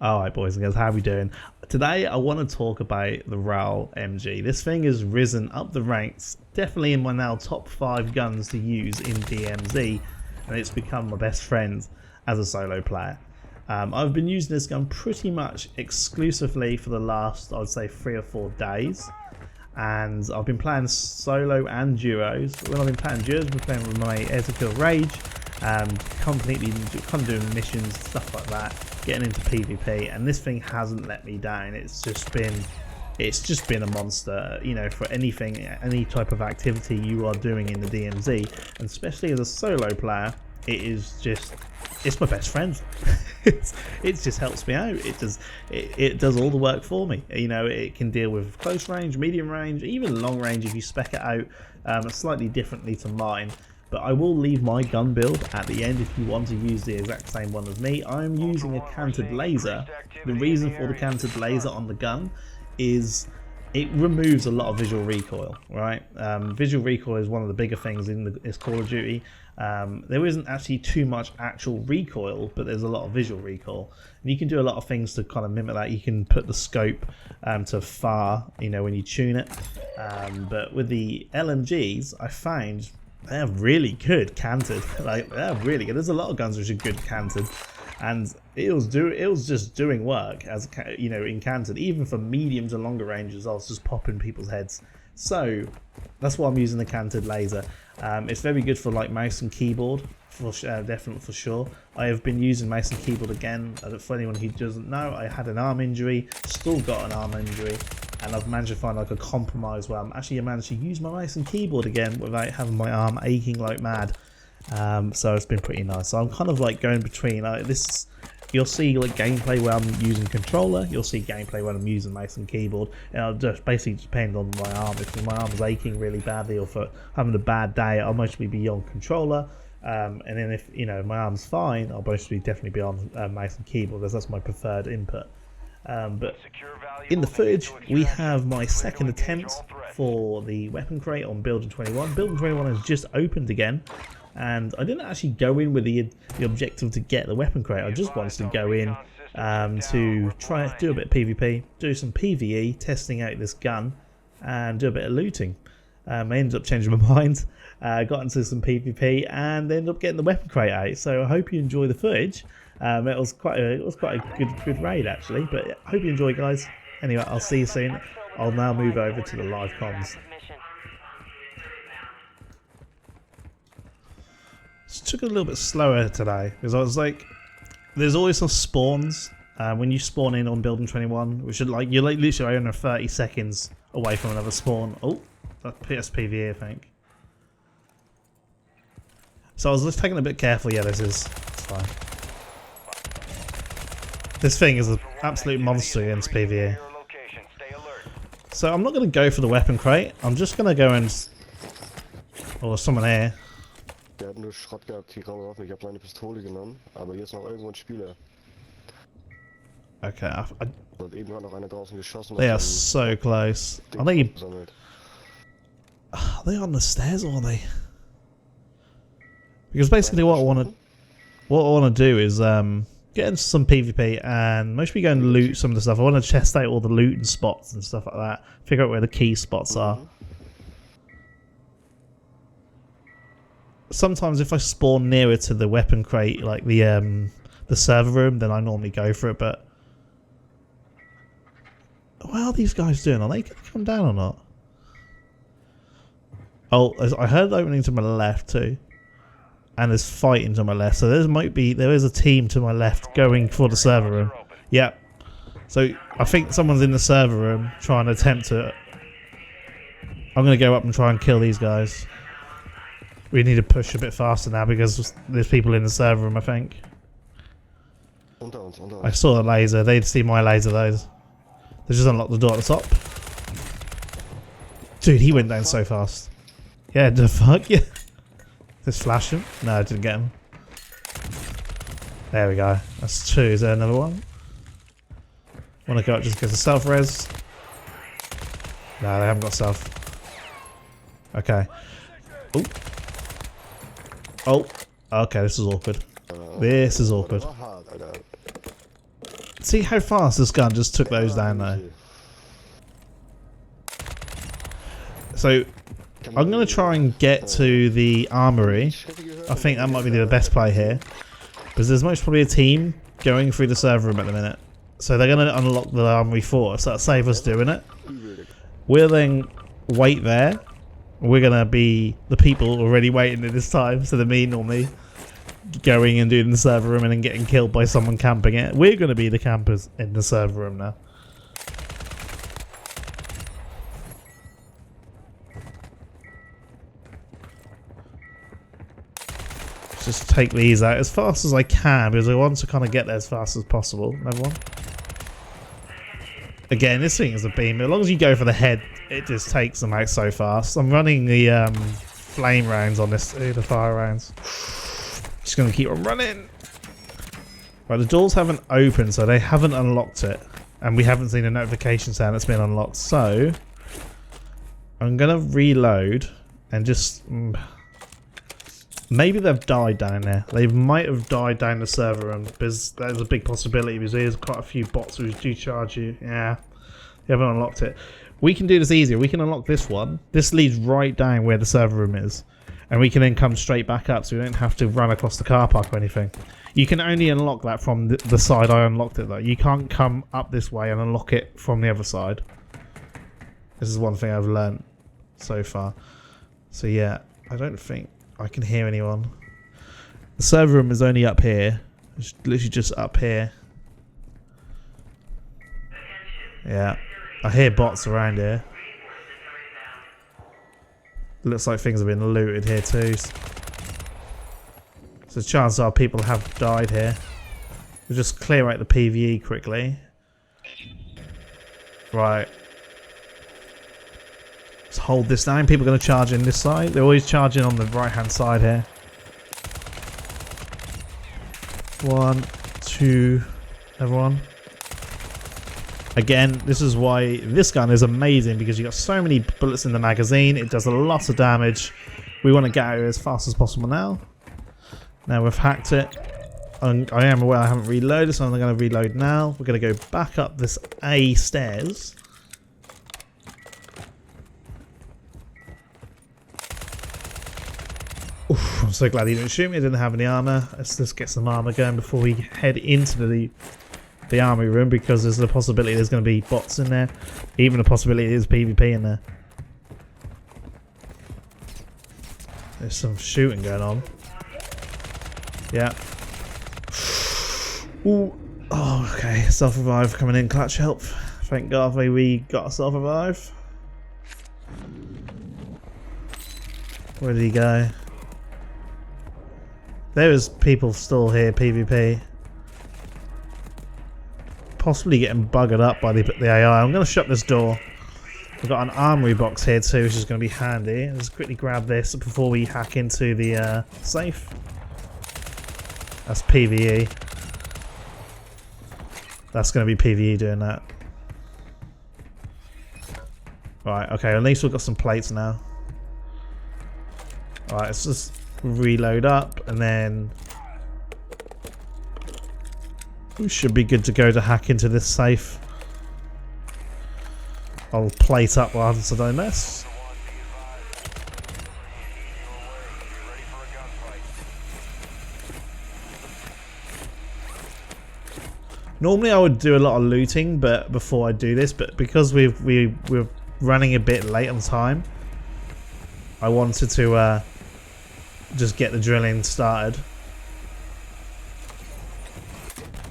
Alright boys and girls, how are we doing? Today I want to talk about the RAAL MG. This thing has risen up the ranks, definitely in my now top 5 guns to use in DMZ, and it's become my best friend as a solo player. I've been using this gun pretty much exclusively for the last, I'd say, 3 or 4 days. And I've been playing solo and duos. When I've been playing duos, I've been playing with my Air to Kill Rage, completely doing missions, stuff like that, getting into PvP, and this thing hasn't let me down. It's just been a monster, you know, for anything, any type of activity you are doing in the DMZ, and especially as a solo player, it's my best friend. it just helps me out. It does all the work for me. You know, it can deal with close range, medium range, even long range if you spec it out slightly differently to mine. But I will leave my gun build at the end if you want to use the exact same one as me. I'm using a canted laser. The reason for the canted laser on the gun is it removes a lot of visual recoil, right? Visual recoil is one of the bigger things in this Call of Duty. There isn't actually too much actual recoil, but there's a lot of visual recoil. And you can do a lot of things to kind of mimic that. You can put the scope to far, you know, when you tune it. But with the LMGs, I found they're really good canted. Like, they're really good. There's a lot of guns which are good canted, and it was just doing work as, you know, in canted, even for medium to longer ranges. I was just popping people's heads. So that's why I'm using the canted laser. It's very good for like mouse and keyboard, for definitely for sure. I have been using mouse and keyboard again. For anyone who doesn't know, I had an arm injury, still got an arm injury, and I've managed to find like a compromise where I managed to use my mouse and keyboard again without having my arm aching like mad. So it's been pretty nice. So I'm kind of like going between this. You'll see like gameplay where I'm using controller, you'll see gameplay when I'm using mouse and keyboard, and it'll just basically depend on my arm. If my arm's aching really badly or for having a bad day, I'll mostly be on controller, and then if, you know, my arm's fine, I'll mostly definitely be on mouse and keyboard, because that's my preferred input. But in the footage, we have my second attempt for the weapon crate on Building 21. Building 21 has just opened again. And I didn't actually go in with the objective to get the weapon crate. I just wanted to go in to try do a bit of PvP, do some PvE, testing out this gun, and do a bit of looting. I ended up changing my mind, got into some PvP, and ended up getting the weapon crate out. So I hope you enjoy the footage. It was quite a good raid actually. But I hope you enjoy, guys. Anyway, I'll see you soon. I'll now move over to the live comms. It took a little bit slower today because I was like, there's always some spawns when you spawn in on Building 21, which are like, you're like literally only 30 seconds away from another spawn. Oh, that's PSPVE, I think. So I was just taking a bit careful. Yeah, it's fine. This thing is an absolute monster against PvE. So I'm not going to go for the weapon crate. I'm just going to go and... Oh, there's someone here. Der hat nur Schrott gehabt, die graue Waffe. Ich habe seine Pistole genommen, aber hier ist noch irgendwo ein Spieler. Okay, Und eben hat noch einer draußen geschossen. They are so close. Are they on the stairs, or are they? Because basically what I want to do is get into some PvP and mostly go and loot some of the stuff. I want to test out all the loot and spots and stuff like that. Figure out where the key spots are. Sometimes if I spawn nearer to the weapon crate, like the server room, then I normally go for it. But what are these guys doing? Are they going to come down or not? Oh, I heard opening to my left too, and there's fighting to my left. So there is a team to my left going for the server room. Yep. So I think someone's in the server room trying to attempt to. I'm going to go up and try and kill these guys. We need to push a bit faster now because there's people in the server room, I think. I saw the laser. They'd see my laser, those. They just unlocked the door at the top. Dude, he went down so fast. Yeah, the fuck? Yeah. Just flash him. No, I didn't get him. There we go. That's 2. Is there another one? Want to go up just because of self-res? No, they haven't got self. Okay. Ooh. Oh, okay, this is awkward. This is awkward. See how fast this gun just took those down though. So I'm going to try and get to the armory. I think that might be the best play here, because there's most probably a team going through the server room at the minute. So they're going to unlock the armory for us. That'll save us doing it. We'll then wait there. We're going to be the people already waiting at this time, instead of me normally going and doing the server room and then getting killed by someone camping it. We're going to be the campers in the server room now. Just take these out as fast as I can, because I want to kind of get there as fast as possible. Another one. Again, this thing is a beam. As long as you go for the head, it just takes them out so fast. I'm running the flame rounds on this, the fire rounds. Just going to keep on running. Right, the doors haven't opened, so they haven't unlocked it. And we haven't seen a notification saying it's been unlocked. So, I'm going to reload and just... maybe they've died down there. They might have died down the server room, because there's a big possibility, because there's quite a few bots who do charge you. Yeah, they haven't unlocked it. We can do this easier. We can unlock this one. This leads right down where the server room is. And we can then come straight back up, so we don't have to run across the car park or anything. You can only unlock that from the side I unlocked it though. You can't come up this way and unlock it from the other side. This is one thing I've learned so far. So yeah, I don't think I can hear anyone. The server room is only up here. It's literally just up here. Yeah, I hear bots around here. Looks like things have been looted here too. So chances are people have died here. We'll just clear out the PvE quickly. Right. Let's hold this down. People are going to charge in this side. They're always charging on the right hand side here. 1, 2, everyone. Again, this is why this gun is amazing, because you've got so many bullets in the magazine. It does a lot of damage. We want to get out of here as fast as possible now. Now we've hacked it. I am aware I haven't reloaded, so I'm going to reload now. We're going to go back up this A stairs. Oof, I'm so glad he didn't shoot me. I didn't have any armor. Let's just get some armor going before we head into the army room, because there's a possibility there's going to be bots in there. Even a possibility there's PvP in there. There's some shooting going on. Yeah. Ooh. Oh, okay. Self-revive coming in. Clutch help. Thank God we got a self-revive. Where did he go? There is people still here, PvP. Possibly getting buggered up by the AI. I'm going to shut this door. We've got an armory box here too, which is going to be handy. Let's quickly grab this before we hack into the safe. That's PvE. That's going to be PvE doing that. Right, okay, at least we've got some plates now. Alright, let's just reload up, and then we should be good to go to hack into this safe. I'll plate up rather so don't mess. Normally I would do a lot of looting, but before I do this, but because we're running a bit late on time, I wanted to just get the drilling started.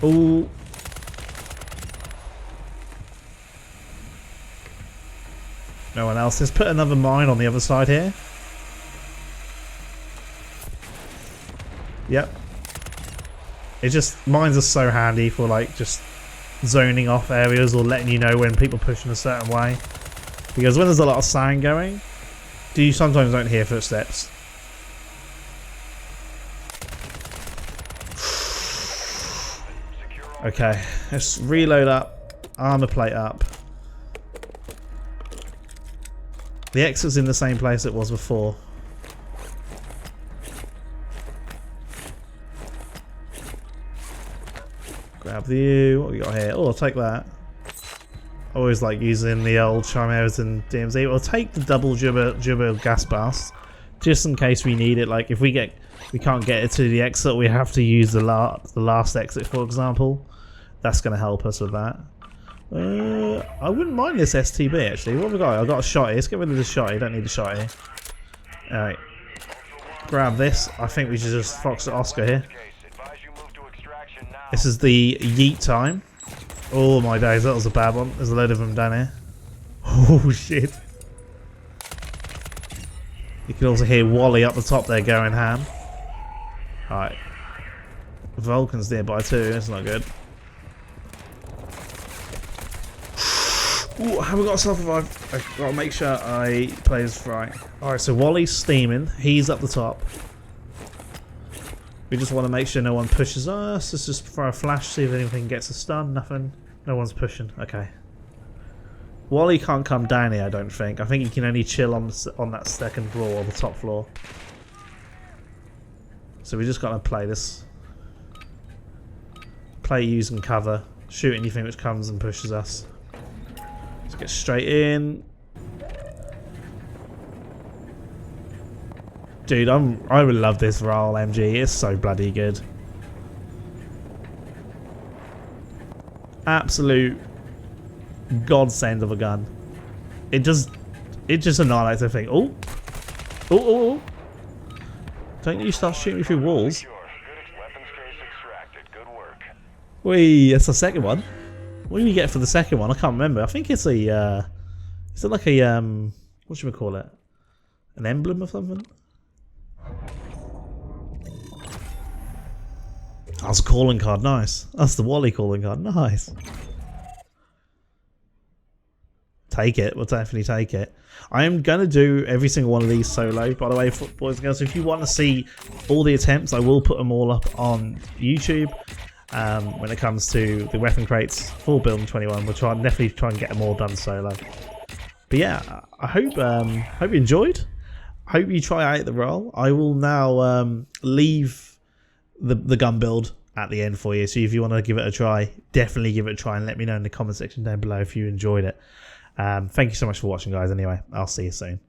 Ooh. No one else. Let's put another mine on the other side here. Yep. It just, mines are so handy for like just zoning off areas or letting you know when people push in a certain way. Because when there's a lot of sound going, you sometimes don't hear footsteps. Okay, let's reload up, armor plate up. The exit's in the same place it was before. Grab up with you. What we got here? Oh, I'll take that. I always like using the old Chimeras in DMZ. We'll take the double jibber gas blast, just in case we need it. Like if we can't get it to the exit, we have to use the last exit, for example. That's going to help us with that. I wouldn't mind this STB actually. What have we got? I've got a shotty. Let's get rid of the shotty. Don't need the shotty. Alright. Grab this. I think we should just Fox Oscar here. This is the yeet time. Oh my days, that was a bad one. There's a load of them down here. Oh shit. You can also hear Wally up the top there going ham. Alright. Vulcan's nearby too, that's not good. Ooh, have we got self-revive? I've got to make sure I play this right. Alright, so Wally's steaming. He's up the top. We just want to make sure no one pushes us. Let's just throw a flash, see if anything gets a stun. Nothing. No one's pushing. Okay. Wally can't come down here, I don't think. I think he can only chill on that second floor or the top floor. So we just got to play this. Play using cover. Shoot anything which comes and pushes us. Let's get straight in. Dude, I would love this RAAL MG. It's so bloody good. Absolute godsend of a gun. It just annihilates everything. Oh, oh, oh! Don't you start shooting me through walls? Wee, that's the second one. What do you get for the second one? I can't remember. I think it's a, is it like a, what should we call it? An emblem or something? That's a calling card, nice. That's the Wally calling card, nice. Take it, we'll definitely take it. I am going to do every single one of these solo, by the way, boys and girls. If you want to see all the attempts, I will put them all up on YouTube. When it comes to the weapon crates for Building 21, we'll definitely try and get them all done solo. But yeah, I hope you enjoyed. Hope you try out the RAAL. I will now leave the gun build at the end for you. So if you want to give it a try, definitely give it a try and let me know in the comment section down below if you enjoyed it. Thank you so much for watching, guys. Anyway, I'll see you soon.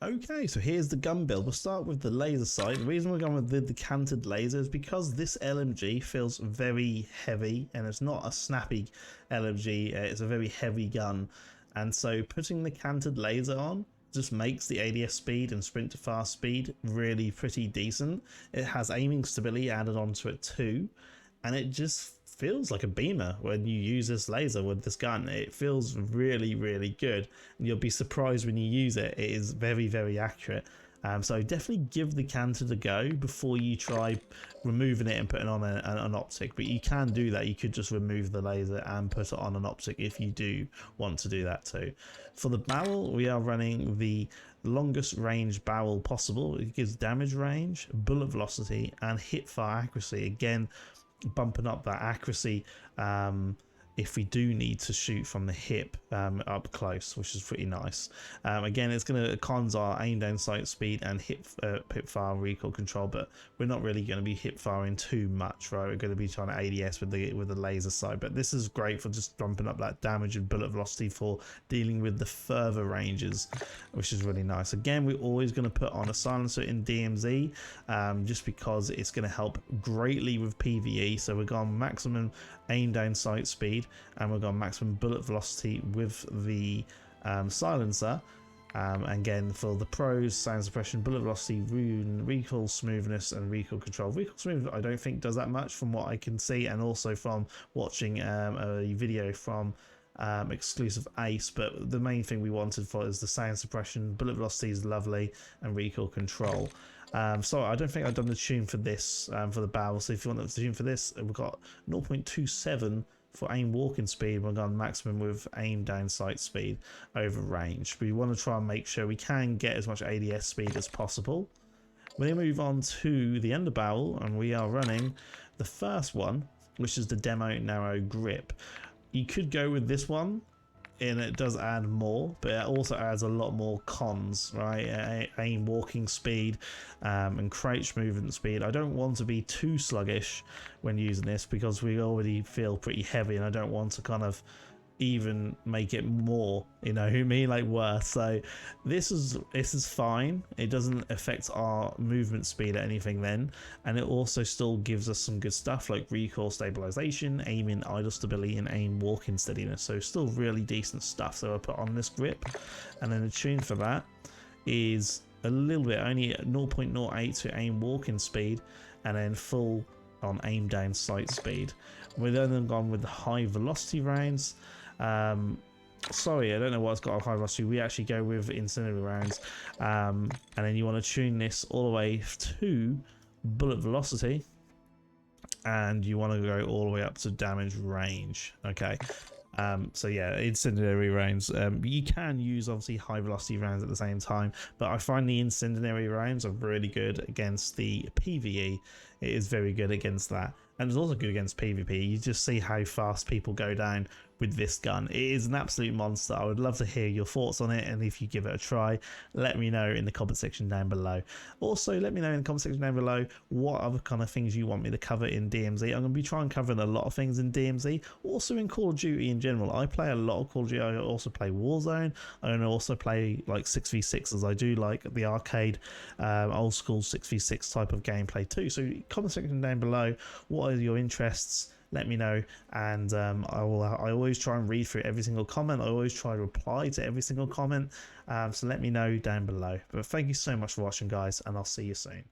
Okay, so here's the gun build. We'll start with the laser sight. The reason we're going with the canted laser is because this LMG feels very heavy, and it's not a snappy LMG. It's a very heavy gun, and so putting the canted laser on just makes the ADS speed and sprint to fast speed really pretty decent. It has aiming stability added onto it too, and it just feels like a beamer when you use this laser with this gun. It feels really, really good, and you'll be surprised when you use it. It is very, very accurate. So definitely give the canted a go before you try removing it and putting on an optic. But you can do that. You could just remove the laser and put it on an optic if you do want to do that too. For the barrel, we are running the longest range barrel possible. It gives damage range, bullet velocity, and hip fire accuracy. Again, bumping up that accuracy if we do need to shoot from the hip up close, which is pretty nice. Again, it's going to cons our aim down sight speed and hip fire recoil control, but we're not really going to be hip firing too much, right? We're going to be trying to ADS with the laser sight, but this is great for just bumping up that damage and bullet velocity for dealing with the further ranges, which is really nice. Again, we're always going to put on a silencer in DMZ just because it's going to help greatly with PvE. So we're going maximum aim down sight speed, and we've got maximum bullet velocity with the silencer. Again, for the pros, sound suppression, bullet velocity, recoil smoothness, and recoil control. Recoil smoothness I don't think does that much from what I can see, and also from watching a video from exclusive Ace. But the main thing we wanted for is the sound suppression. Bullet velocity is lovely, and recoil control. So I don't think I've done the tune for this for the barrel. So if you want the tune for this, we've got 0.27 for aim walking speed. We're going maximum with aim down sight speed over range. We want to try and make sure we can get as much ADS speed as possible. We move on to the underbarrel, and we are running the first one, which is the demo narrow grip. You could go with this one, and it does add more, but it also adds a lot more cons, right? Aim walking speed and crouch movement speed. I don't want to be too sluggish when using this because we already feel pretty heavy, and I don't want to kind of even make it more, you know who me, like worse. So this is fine. It doesn't affect our movement speed or anything then, and it also still gives us some good stuff like recoil stabilization, aiming idle stability, and aim walking steadiness. So still really decent stuff. So I put on this grip, and then the tune for that is a little bit, only 0.08 to aim walking speed, and then full on aim down sight speed. We've then gone with the high velocity rounds. Sorry, I don't know what's got a high velocity. We actually go with incendiary rounds, and then you want to tune this all the way to bullet velocity, and you want to go all the way up to damage range. Okay. So yeah, incendiary rounds. You can use obviously high velocity rounds at the same time, but I find the incendiary rounds are really good against the PvE. It is very good against that, and it's also good against PvP. You just see how fast people go down with this gun. It is an absolute monster. I would love to hear your thoughts on it, and if you give it a try, let me know in the comment section down below. Also, let me know in the comment section down below what other kind of things you want me to cover in DMZ. I'm going to be trying covering a lot of things in DMZ, also in Call of Duty in general. I play a lot of Call of Duty. I also play Warzone. I also play like 6v6s. I do like the arcade, old school 6v6 type of gameplay too. So comment section down below, what are your interests? Let me know, and I always try and read through every single comment. I always try to reply to every single comment, so let me know down below. But thank you so much for watching, guys, and I'll see you soon.